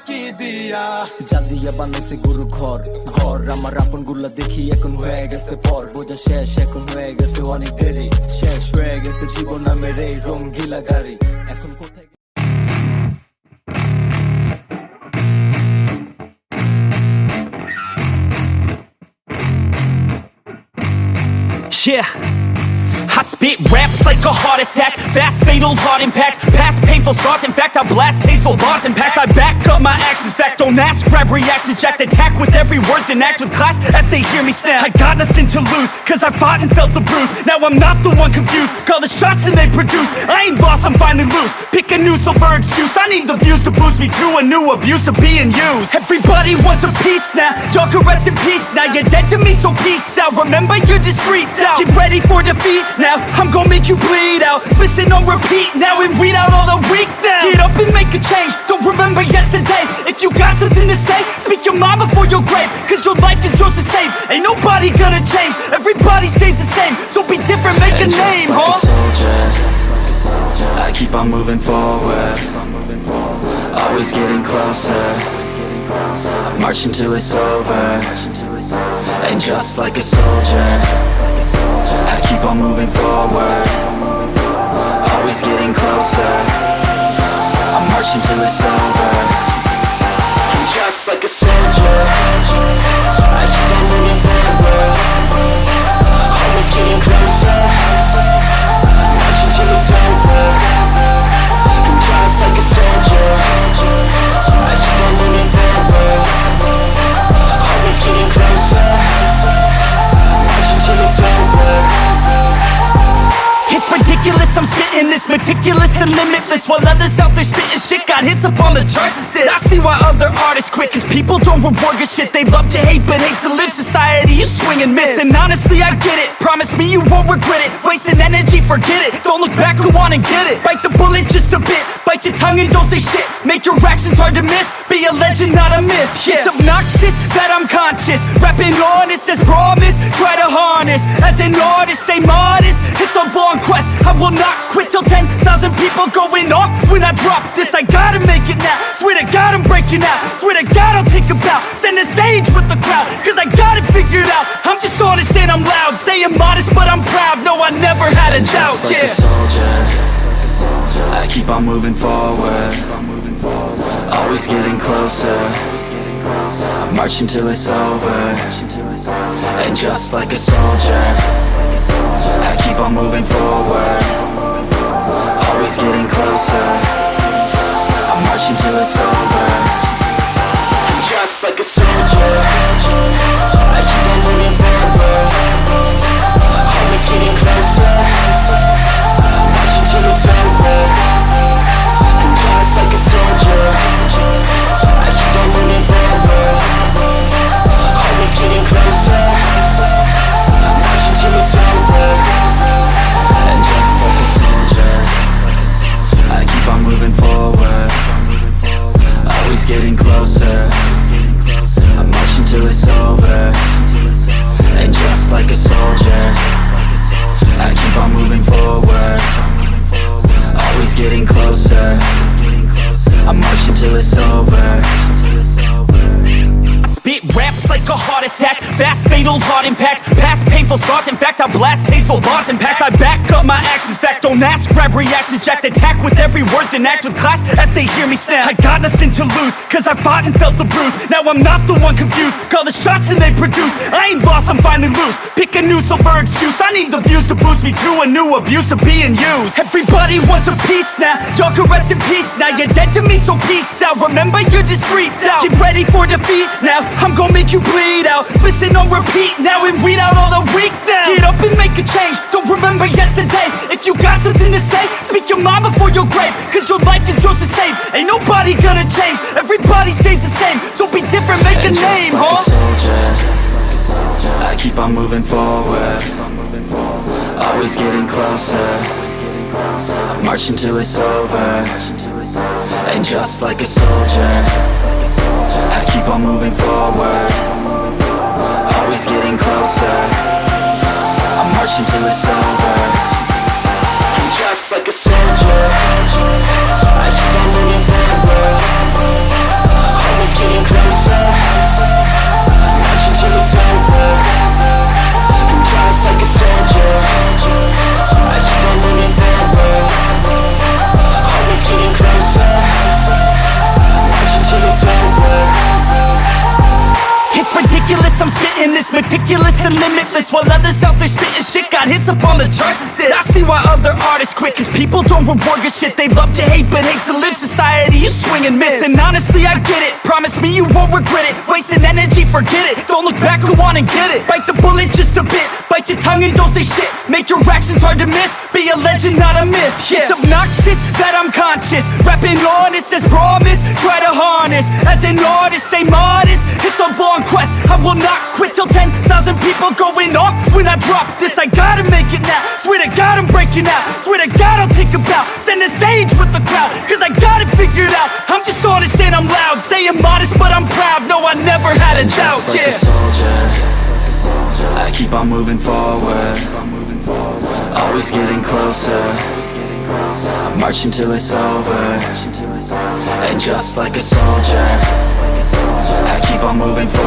কি দিয়া জাদিয়া বানাইছে গুরু ঘর ঘর আমার আপন গুলা দেখি এখন হয়ে গেছে পর বোঝা শেষ এখন হয়ে গেছে অনেক দেরি শেষ হয়ে গেছে জীবন নামের এই রঙিলা গাড়ি এখন কোথায় Yeah, I spit raps like a heart attack. Fast, fatal, hard impact. Past painful scars. In fact, I blast tasteful bars and packs. I back up my actions. Fact, don't ask, grab reactions. Jacked attack with every word, then act with class as they hear me snap. I got nothing to lose, cause I fought and felt the bruise. Now I'm not the one confused. Call the shots and they produce. I ain't lost, I'm finally loose. Pick a new silver excuse. I need the views to boost me to a new abuse of being used. Everybody wants a piece now. Y'all can rest in peace now. You're dead to me, so peace out. Remember, you're discreet out. Get ready for defeat now. I'm gonna make you bleed out. Listen on repeat now and weed out all the weak now. Get up and make a change. Don't remember yesterday. If you got something to say, speak your mind before your grave. Cause your life is yours to save. Ain't nobody gonna change. Everybody stays the same. So be different, make a name, like huh? a soldier, I keep on moving forward. Always getting closer. I march until it's over. And just like a soldier, I keep on moving forward. Always getting closer. I march until it's over. And just like a soldier, I keep on moving forward. Always getting closer. I march until it's over. And just like a soldier, I keep on moving forward. Always getting closer. I march until it's over. It's ridiculous, I'm spitting this meticulous and limitless. While others out there spitting shit got hits up on the charts and shit. I see why other artists quit, cause people don't reward good shit. They love to hate but hate to live. Society, you swing and miss. And honestly, I get it. Promise me you won't regret it. Wasting energy, forget it. Don't look back, go on and get it. Bite the bullet just a bit. Bite your tongue and don't say shit. Make your actions hard to miss. Be a legend, not a myth. Yeah. It's obnoxious that I'm conscious. Rapping honest as promise. Try to harness. As an artist, stay modest. It's a long quest. I will not quit till 10,000 people going off when I drop this. I gotta make it now. Swear to God I'm breaking out. Swear to God I'll take a bow. Stand the stage with the crowd, cause I got it figured out. I'm just honest and I'm loud. Saying modest but I'm proud. No, I never had a doubt. Just like Yeah. a soldier, I keep on moving forward. Always getting closer. I march until it's over. And just like a soldier, I keep on moving forward. Always getting closer. I march until it's over. And just like a soldier, I keep on moving forward. Always getting closer. I march until it's over. And just like a soldier, I keep on moving forward. Always getting closer. I march until it's over. And just like a soldier, I keep on moving forward. Always getting closer. I march until it's over. And just like a soldier, I keep on moving forward. Always getting closer. I march until it's over. Spit raps like a heart attack. Fast, fatal, hard impact. Past painful scars. In fact, I blast tasteful bars and packs. I back up my actions. Fact, don't ask, grab reactions. Jacked attack with every word, then act with class as they hear me snap. I got nothing to lose, cause I fought and felt the bruise. Now I'm not the one confused. Call the shots and they produce. I ain't lost, I'm finally loose. Pick a new silver excuse. I need the views to boost me to a new abuse of being used. Everybody wants a piece now. Y'all can rest in peace now. You're dead to me, so peace out. Remember, you're discreet out. Get ready for defeat now. I'm gonna make you bleed out. Listen on repeat now and weed out all the weak now. Get up and make a change. Don't remember yesterday. If you got something to say, speak your mind before your grave. Cause your life is yours to save. Ain't nobody gonna change. Everybody stays the same. So be different, make a name, like huh? a soldier, I keep on moving forward. Always getting closer. I march until it's over. And just like a soldier, I keep on moving forward. Always getting closer. I march until it's over. And just like a soldier, I keep on moving forward. ridiculous, I'm spitting this meticulous and limitless, while others out there spitting shit got hits up on the charts and shit. I see why other artists quit, cause people don't reward good shit. They love to hate but hate to live. Society, you swing and miss. And honestly, I get it, promise me you won't regret it. Wasting energy, forget it, don't look back, go on and get it. Bite the bullet just a bit, bite your tongue and don't say shit. Make your actions hard to miss, be a legend, not a myth. It's obnoxious that I'm conscious, rapping honest as promise. Try to harness, as an artist, stay modest. It's a long quest, I will not quit till 10,000 people going off when I drop this. I gotta make it now, swear to God I'm breaking out. Swear to God I'll take a bow, stand the stage with the crowd, cause I got it figured out. I'm just honest and I'm loud, saying modest but I'm proud. No, I never had a doubt, Just like a soldier, I keep on moving forward, always getting closer. I'm marching till it's over. And just like a soldier, I keep on moving forward,